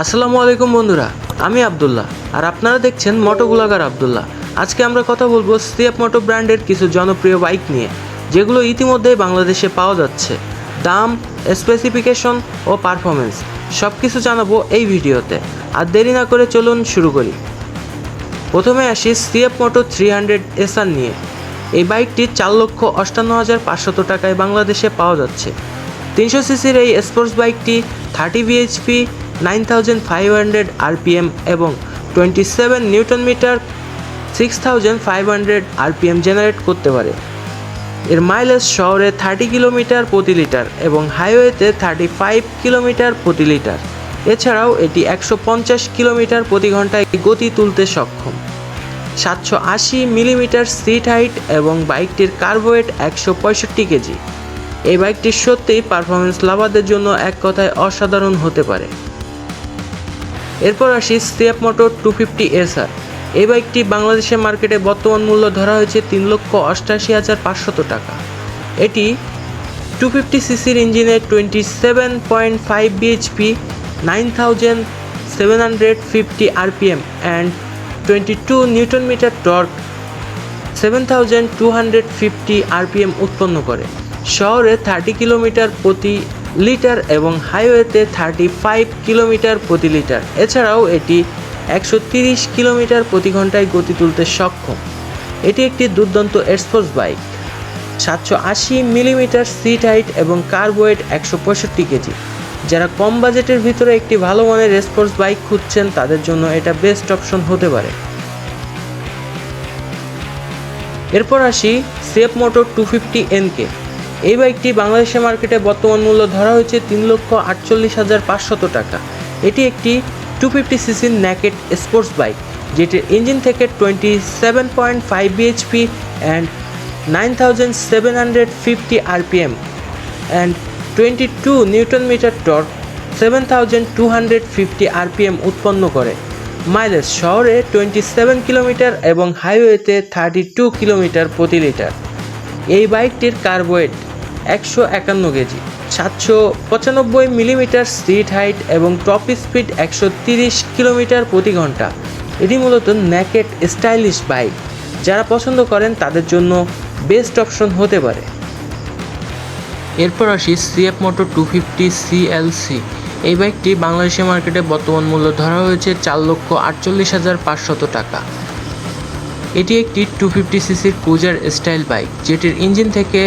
আসসালামু আলাইকুম বন্ধুরা, আমি আব্দুল্লাহ আর আপনারা দেখছেন মোটো ব্লগার আব্দুল্লাহ। আজকে আমরা কথা বলবো সিএফ মোটো ব্র্যান্ডের কিছু জনপ্রিয় বাইক নিয়ে, যেগুলো ইতিমধ্যেই বাংলাদেশে পাওয়া যাচ্ছে। দাম, স্পেসিফিকেশন ও পারফরমেন্স সব কিছু জানাবো এই ভিডিওতে। আর দেরি না করে চলুন শুরু করি। প্রথমে আসি সিএফ মোটো 300 SR নিয়ে। এই বাইকটি 4,58,500 টাকায় বাংলাদেশে পাওয়া যাচ্ছে। 300 সিসির এই স্পোর্টস বাইকটি 30 bhp, 9500 RPM এবং 27 নিউটন মিটার 6500 RPM জেনারেট করতে পারে। এর মাইলেজ শহরে 30 কিলোমিটার প্রতি লিটার এবং হাইওয়েতে 35 কিলোমিটার প্রতি লিটার। এছাড়াও এটি 150 কিলোমিটার প্রতি ঘন্টায় গতি তুলতে সক্ষম। 780 মিলিমিটার সিট হাইট এবং বাইকটির কার্বোয়েট 165 কেজি। এই বাইকটি সত্যিই পারফরমেন্স লাভারদের জন্য এক কথায় অসাধারণ হতে পারে। এরপর আসি সিএফ মোটো 250 SR। এই বাইকটি বাংলাদেশের মার্কেটে বর্তমান মূল্য ধরা হয়েছে 3,88,500 টাকা। এটি 250 সিসির ইঞ্জিনে 27.5 bhp, 9750 RPM and 22 newton metre torque 7250 RPM উৎপন্ন করে। শহরে 30 কিলোমিটার প্রতি লিটার এবং হাইওয়েতে 35 কিলোমিটার প্রতি লিটার। এছাড়াও এটি 130 কিলোমিটার প্রতি ঘন্টায় গতি তুলতে সক্ষম। এটি একটি দুর্দান্ত sports bike. 780 millimetre seat height এবং কার্বোয়েট 165 কেজি। যারা কম বাজেটের ভিতরে একটি ভালো মানের স্পোর্টস বাইক খুঁজছেন তাদের জন্য এটা বেস্ট অপশন হতে পারে। এরপর আসি সিএফ মোটো 250 NK। এই বাইকটি বাংলাদেশের মার্কেটে বর্তমান মূল্য ধরা হয়েছে 3,48,500 টাকা। এটি একটি 250 সিসির নেকেড স্পোর্টস বাইক, যেটির ইঞ্জিন থেকে 27.5 bhp and 9750 RPM and 22 newton metre torque 7250 RPM উৎপন্ন করে। মাইলেজ শহরে 27 কিলোমিটার এবং হাইওয়েতে 32 কিলোমিটার প্রতি লিটার। এই বাইকটির কার্বোয়েট 151 কেজি, 795 মিলিমিটার সিট হাইট এবং টপ স্পিড 130 কিলোমিটার প্রতি ঘন্টা। এটি মূলত নেকেড স্টাইলিশ বাইক। যারা পছন্দ করেন তাদের জন্য বেস্ট অপশন হতে পারে। এরপর আসি সিএফ মোটো 250 CLC। এই বাইকটি বাংলাদেশের মার্কেটে বর্তমান মূল্য ধরা হয়েছে 4,48,500 টাকা। এটি একটি 250 সিসির ক্রুজার স্টাইল বাইক, যেটির ইঞ্জিন থেকে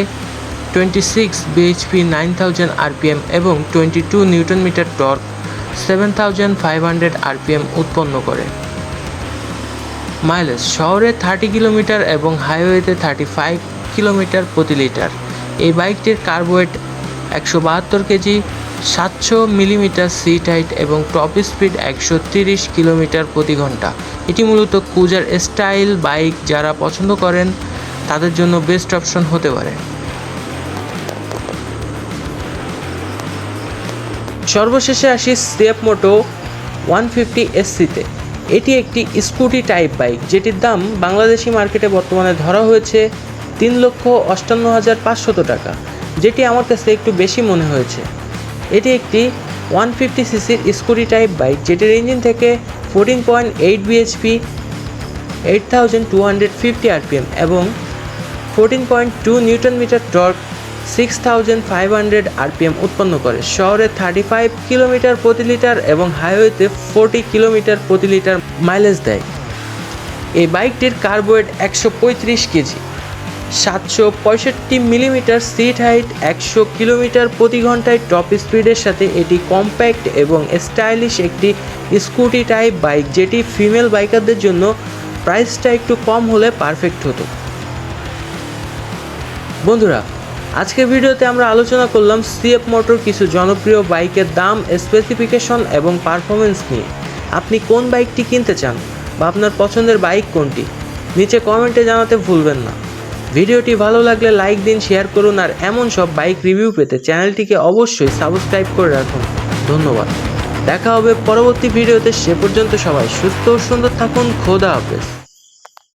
26 bhp, 9000 RPM এবং 22 নিউটন মিটার টর্ক 7500 RPM উৎপন্ন করে। মাইলেজ শহরে 30 কিলোমিটার এবং হাইওয়েতে 35 কিলোমিটার প্রতি লিটার। এই বাইকটির কার্বোয়েট 172 কেজি, 700 মিলিমিটার সিট হাইট এবং টপ স্পিড 130 কিলোমিটার প্রতি ঘন্টা। এটি মূলত ক্রুজার স্টাইল বাইক। যারা পছন্দ করেন তাদের জন্য বেস্ট অপশন হতে পারে। সর্বশেষে আসি সিএফ মোটো 150 SC-তে। এটি একটি স্কুটি টাইপ বাইক, যেটির দাম বাংলাদেশি মার্কেটে বর্তমানে ধরা হয়েছে 3,58,500 টাকা, যেটি আমার কাছে একটু বেশি মনে হয়েছে। এটি একটি 150 সিসির স্কুটি টাইপ বাইক, যেটির ইঞ্জিন থেকে 14.8 bhp, 8250 RPM এবং 14.2 নিউটন মিটার টর্ক 6500 RPM উৎপন্ন করে। শহরে 35 কিলোমিটার প্রতি লিটার এবং হাইওয়েতে 40 কিলোমিটার প্রতি লিটার মাইলেজ দেয়। এই বাইকটির kerb weight 135 KG, 765 millimetre seat height, 100 kilometre প্রতি ঘন্টায় টপ স্পিডের সাথে এটি কম্প্যাক্ট এবং স্টাইলিশ একটি স্কুটি টাইপ বাইক, যেটি ফিমেল বাইকারদের জন্য প্রাইসটা একটু কম হলে পারফেক্ট হতো। বন্ধুরা, আজকের ভিডিওতে আমরা আলোচনা করলাম সিএফ মোটর কিছু জনপ্রিয় বাইকের দাম, স্পেসিফিকেশন এবং পারফরমেন্স নিয়ে। আপনি কোন বাইকটি কিনতে চান বা আপনার পছন্দের বাইক কোনটি, নিচে কমেন্টে জানাতে ভুলবেন না। ভিডিওটি ভালো লাগলে লাইক দিন, শেয়ার করুন আর এমন সব বাইক রিভিউ পেতে চ্যানেলটিকে অবশ্যই সাবস্ক্রাইব করে রাখুন। ধন্যবাদ। দেখা হবে পরবর্তী ভিডিওতে। সে পর্যন্ত সবাই সুস্থ ও সুন্দর থাকুন। খোদা হাফেজ।